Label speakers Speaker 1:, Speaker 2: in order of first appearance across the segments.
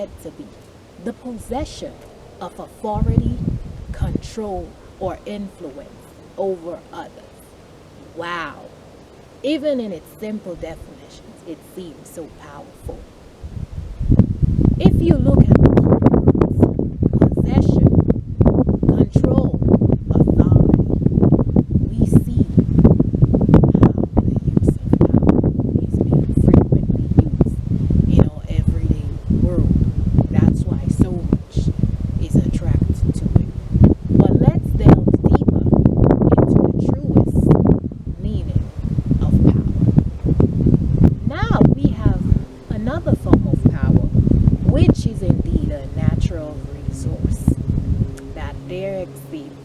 Speaker 1: said to be the possession of authority, control, or influence over others. Wow. Even in its simple definitions, it seems so powerful. If you look at the keywords, possession, control, authority, we see how the use of power is being frequently used in our everyday world. That's why so much is attracted to it. But let's delve deeper into the truest meaning of power. Now we have another form of power, which is indeed a natural resource that there exists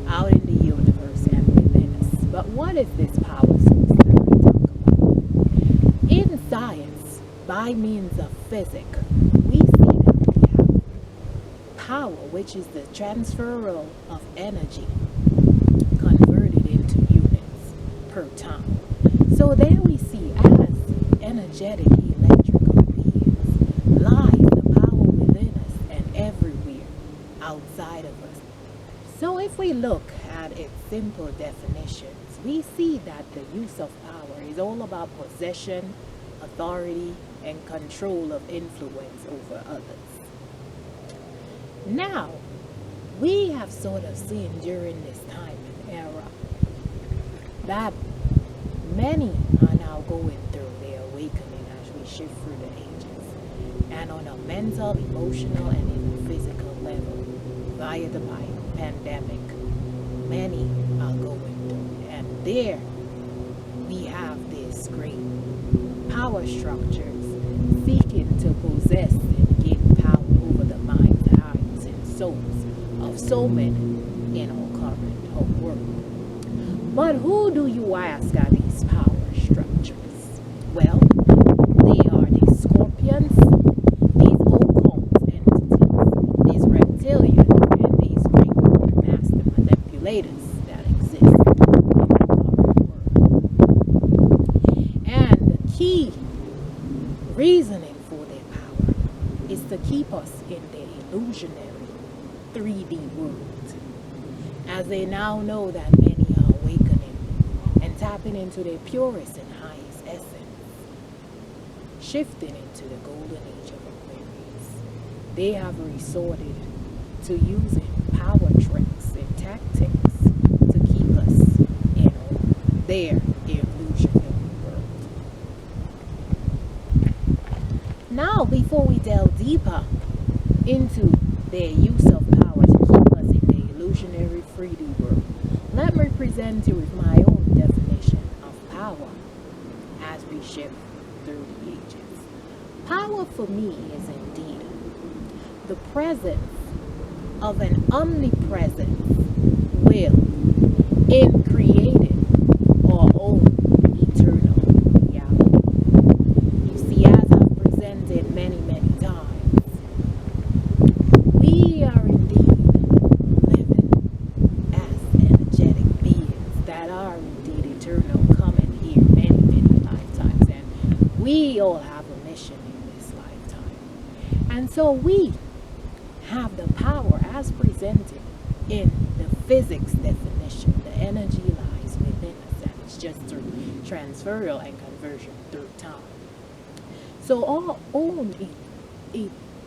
Speaker 1: out in the universe and within us. But what is this power source that we talk about? In science, by means of physics, we see that we have power, which is the transferal of energy converted into units per time. So there we see as energetic electrical beings lies the power within us and everywhere outside of us. So if we look at its simple definitions, we see that the use of power is all about possession, authority, and control of influence over others. Now, we have sort of seen during this time and era that many are now going through their awakening as we shift through the ages. And on a mental, emotional, and even physical level, via the pandemic, many are going through. And there we have this great power structures seeking to possess and gain power over the minds, hearts, and souls of so many in our current world. But who do you ask are these power structures? Well, they are these scorpions, these occult entities, these reptilians, and these great master manipulators that exist in the current world. And the key reasoning for their power is to keep us in their illusionary 3D world. As they now know that many are awakening and tapping into their purest and highest essence, shifting into the golden age of Aquarius, they have resorted to using power tricks and tactics to keep us in their illusionary world. Now, before we delve deeper into their use of power to keep us in the illusionary 3D world, let me present you with my own definition of power as we shift through the ages. Power for me is indeed the presence of an omnipresent will in creating our own eternal reality. You see, as I've presented many, many times, we are indeed living as energetic beings that are indeed eternal, coming here many, many lifetimes, and we all have a mission in this lifetime. And so we have the power as presented in the physics definition. The energy lies within us, and it's just through transferal and conversion through time. So our own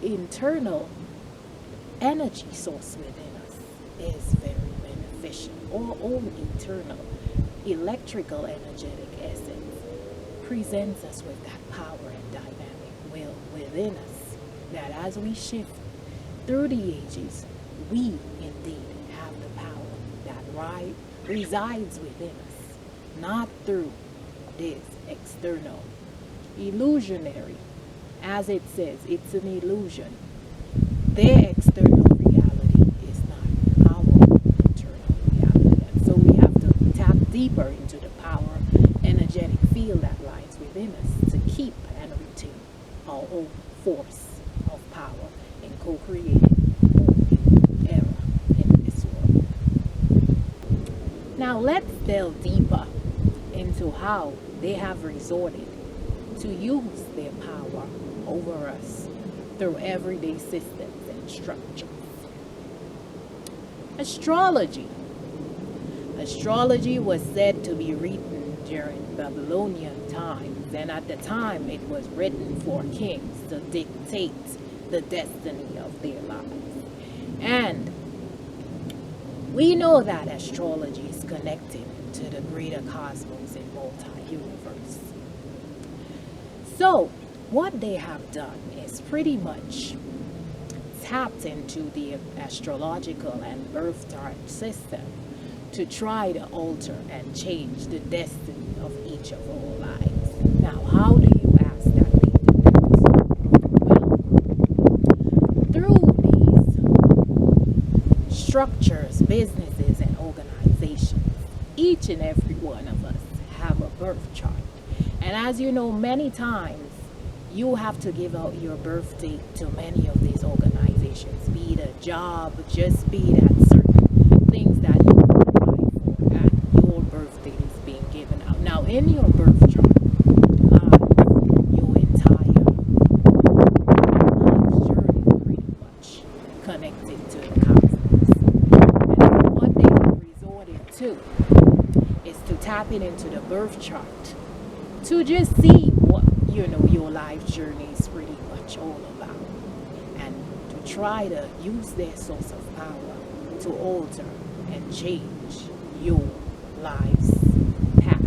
Speaker 1: internal energy source within us is very beneficial. Our own internal electrical energetic essence presents us with that power and dynamic will within us, that as we shift through the ages, we indeed have the power that resides within us, not through this external illusionary. As it says, it's an illusion. Their external reality is not our internal reality. And so we have to tap deeper into the power, energetic field that lies within us to keep and retain our own force of power in co-creating a new era in this world. Now let's delve deeper into how they have resorted to use their power over us through everyday systems and structures. Astrology. Astrology was said to be written during Babylonian times, and at the time it was written for kings to dictate the destiny of their lives. And we know that astrology is connected to the greater cosmos and multi-universe. So, what they have done is pretty much tapped into the astrological and birth chart system to try to alter and change the destiny of each of our lives. Now, how do you ask that they do that? Well, through these structures, businesses, and organizations, each and every one of us have a birth chart. And as you know, many times you have to give out your birth date to many of these organizations, be it a job, just be that certain things that you apply for, and your birth date is being given out. Now, in your birth chart lies your entire life journey, pretty much connected to the cosmos. And what they have resorted to is to tap it into the birth chart to just see what your life journey is pretty much all about, and to try to use their source of power to alter and change your life's path.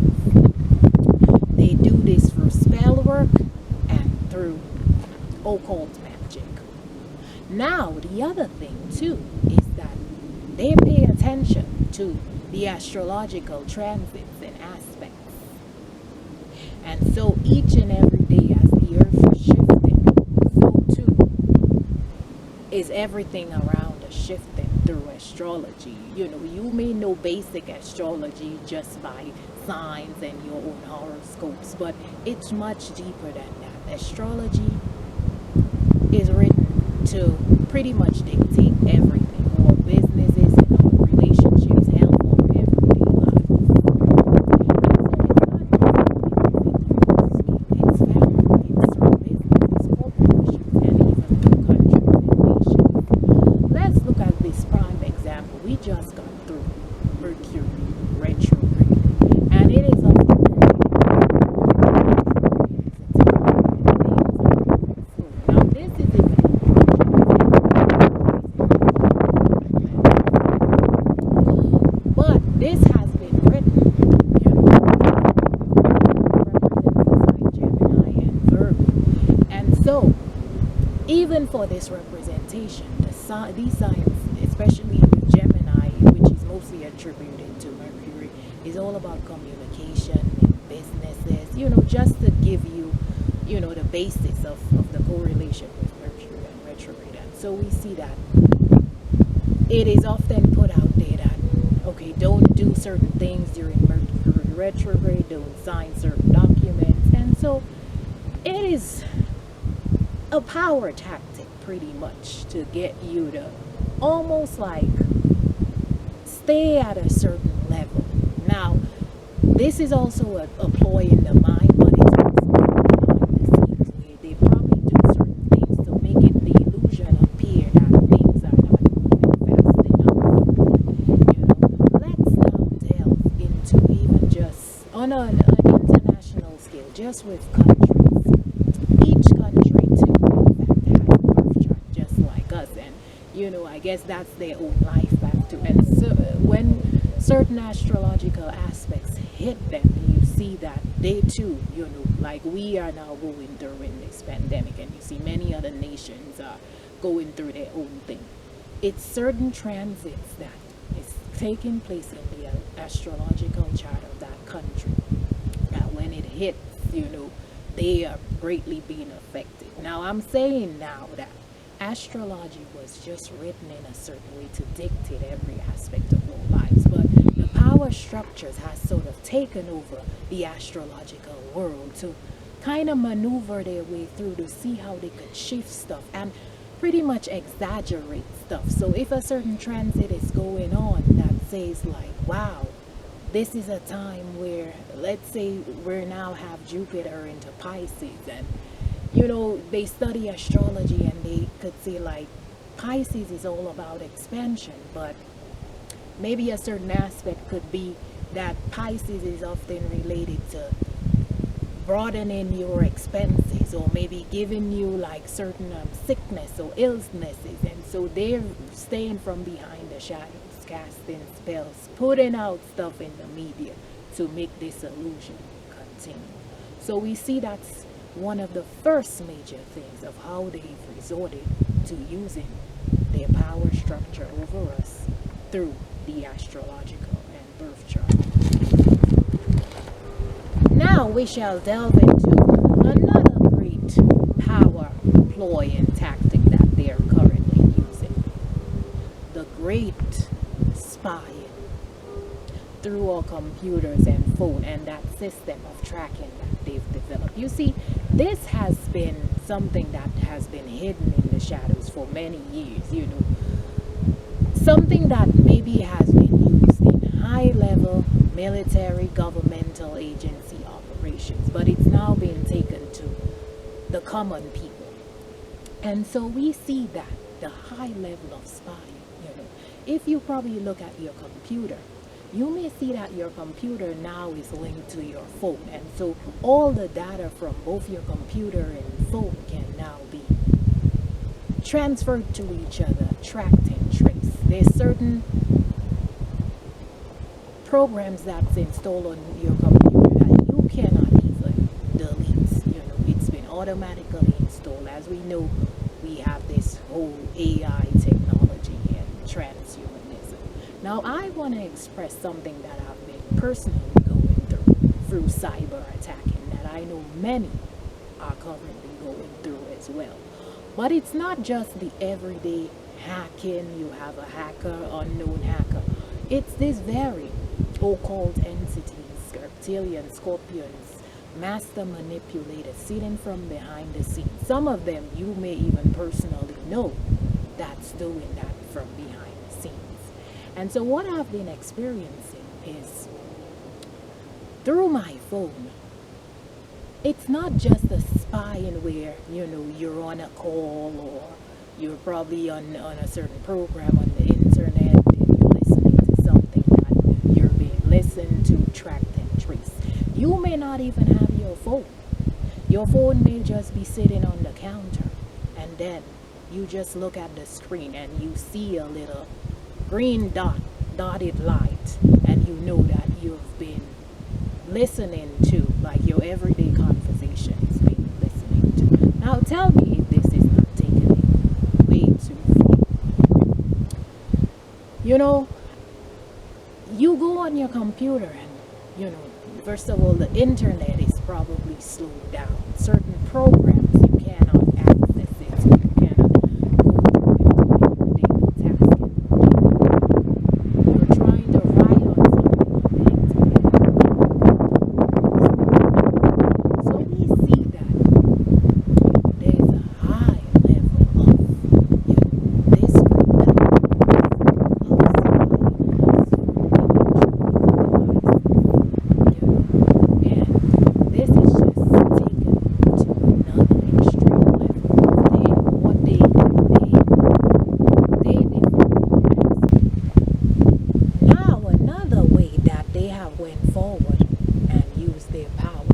Speaker 1: They do this through spell work and through occult magic. Now, the other thing too is that they pay attention to the astrological transits and aspects. And so each and every day as the earth is shifting, so too is everything around us shifting through astrology. You may know basic astrology just by signs and your own horoscopes, but it's much deeper than that. Astrology is written to pretty much dictate everything, all businesses and all relationships, health, or everyday life. Just got through Mercury retrograde, and it is now this is but this has been written, represents Gemini and Virgo, and so even for this representation, these signs, especially with Gemini, which is mostly attributed to Mercury, is all about communication, businesses, just to give you, the basis of the correlation with Mercury and retrograde. And so we see that it is often put out there that, okay, don't do certain things during Mercury retrograde, don't sign certain documents. And so it is a power tactic pretty much to get you to almost like stay at a certain level. Now, this is also a ploy in the mind, but it's also behind the scenes where they probably do certain things to make it the illusion appear that things are not moving fast enough. Let's now delve into even just on an international scale, just with countries. Each country too, in fact, has a birth chart just like us, and I guess that's their own life path too. And so when certain astrological aspects hit them, you see that they too, like we are now going through in this pandemic, and you see many other nations are going through their own thing. It's certain transits that is taking place in the astrological chart of that country. Now, when it hits, they are greatly being affected. Now, I'm saying now that astrology was just written in a certain way to dictate every aspect of our lives, but the power structures has sort of taken over the astrological world to kind of maneuver their way through to see how they could shift stuff and pretty much exaggerate stuff. So if a certain transit is going on that says like, wow, this is a time where, let's say we now have Jupiter into Pisces, and They study astrology and they could say like Pisces is all about expansion, but maybe a certain aspect could be that Pisces is often related to broadening your expenses, or maybe giving you like certain sickness or illnesses, and so they're staying from behind the shadows, casting spells, putting out stuff in the media to make this illusion continue. So we see that's one of the first major things of how they've resorted to using their power structure over us through the astrological and birth chart. Now we shall delve into another great power ploy and tactic that they are currently using: the great spying through our computers and phone, and that system of tracking that they've developed. You see, this has been something that has been hidden in the shadows for many years, something that maybe has been used in high level military governmental agency operations, but it's now being taken to the common people. And so we see that the high level of spying, if you probably look at your computer, you may see that your computer now is linked to your phone, and so all the data from both your computer and phone can now be transferred to each other, tracked and traced. There's certain programs that's installed on your computer that you cannot even delete. It's been automatically installed. As we know, we have this whole AI technology and transhumanism. Now, I want to express something that I've been personally going through cyber attacking, that I know many are currently going through as well. But it's not just the everyday hacking. You have a hacker, unknown hacker. It's this very occult entities, reptilian scorpions, master manipulators sitting from behind the scenes. Some of them you may even personally know that's doing that from behind the scenes. And so what I've been experiencing is through my phone. It's not just a spying where, you're on a call, or you're probably on a certain program on the internet and you're listening to something that you're being listened to, tracked and traced. You may not even have your phone. Your phone may just be sitting on the counter, and then you just look at the screen and you see a little green dotted light, and you know that you've been listening to, like, your everyday conversations being listening to. Now tell me if this is not taking it way too far. You go on your computer and, first of all, the internet is probably slowed down. Certain programs you cannot access it. You cannot go with doing daily tasking. You're trying to write on something on the internet. So we see that there's a high level of, this went forward and used their power.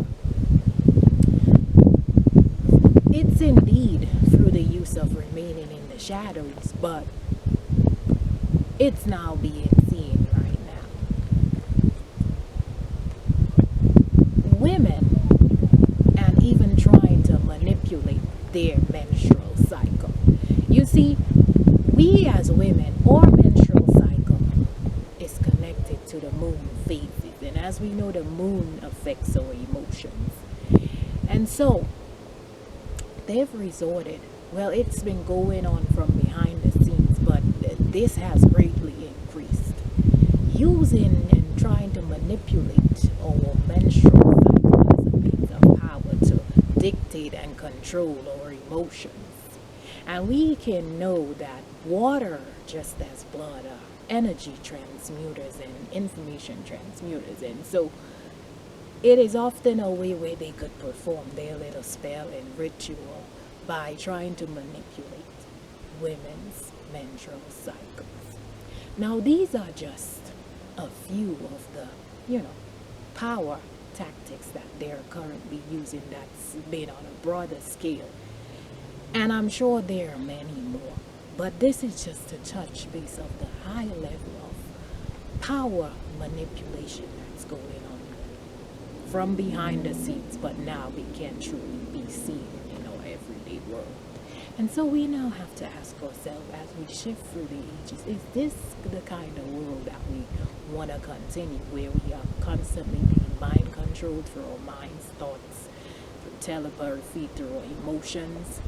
Speaker 1: It's indeed through the use of remaining in the shadows, but it's now being seen right now. Women, and even trying to manipulate their menstrual cycle. You see, we as women, our menstrual cycle is connected to the moon phases, and as we know, the moon affects our emotions. And so they've resorted, well, it's been going on from behind the scenes, but this has greatly increased, using and trying to manipulate our menstrual cycle as a means of power to dictate and control our emotions. And we can know that water, just as blood, are energy transmuters and information transmuters. And so It is often a way where they could perform their little spell and ritual by trying to manipulate women's menstrual cycles. Now, these are just a few of the, power tactics that they're currently using that's been on a broader scale. And I'm sure there are many more. But this is just a touch base of the high level of power manipulation that's going on from behind the scenes, but now we can truly be seen in our everyday world. And so we now have to ask ourselves as we shift through the ages, is this the kind of world that we want to continue, where we are constantly being mind controlled through our minds, thoughts, through telepathy, through our emotions,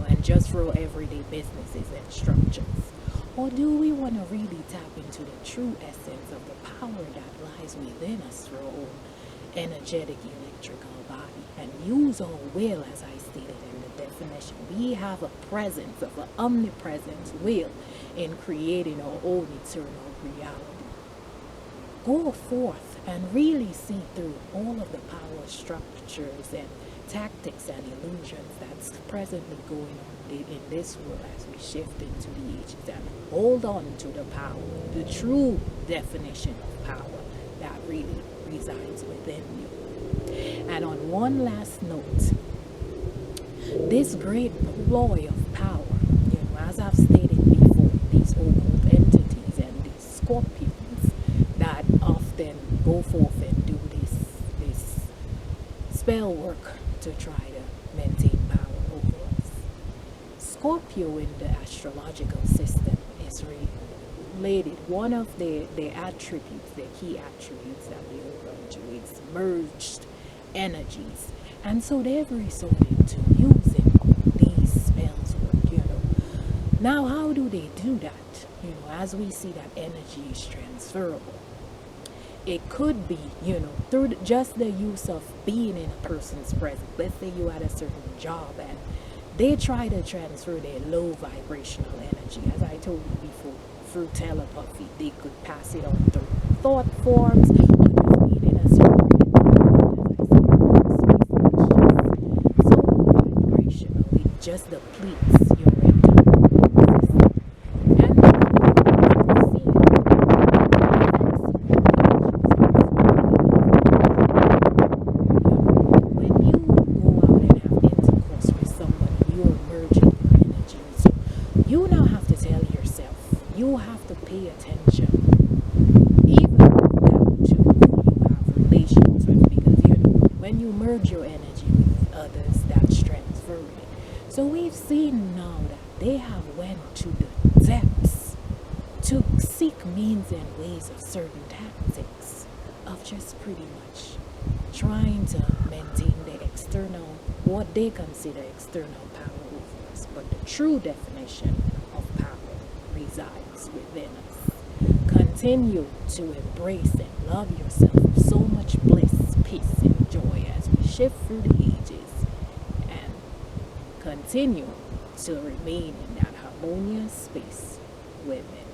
Speaker 1: and just through everyday businesses and structures? Or do we want to really tap into the true essence of the power that lies within us through our own energetic electrical body and use our will, as I stated in the definition? We have a presence of an omnipresent will in creating our own eternal reality. Go forth and really see through all of the power structures and tactics and illusions that's presently going on in this world as we shift into the ages, and hold on to the power, the true definition of power that really resides within you. And on one last note, this great ploy of power, as I've stated before, these occult entities and these scorpions that often go forth and do this spell work to try to maintain power over us. Scorpio in the astrological system is related. One of the attributes, the key attributes that we refer to, is merged energies. And so they've resorted to using these spells work, Now, how do they do that? As we see that energy is transferable. It could be, through just the use of being in a person's presence. Let's say you had a certain job and they try to transfer their low vibrational energy. As I told you before, through telepathy, they could pass it on through thought forms, or just being in a certain so vibrational. It just depletes your internal system. You have to pay attention, even down to who you have relations with, because when you merge your energy with others, that's transferring it. So we've seen now that they have went to the depths to seek means and ways of certain tactics of just pretty much trying to maintain the external, what they consider external power over us, but the true definition of power resides within us. Continue to embrace and love yourself with so much bliss, peace, and joy as we shift through the ages, and continue to remain in that harmonious space within.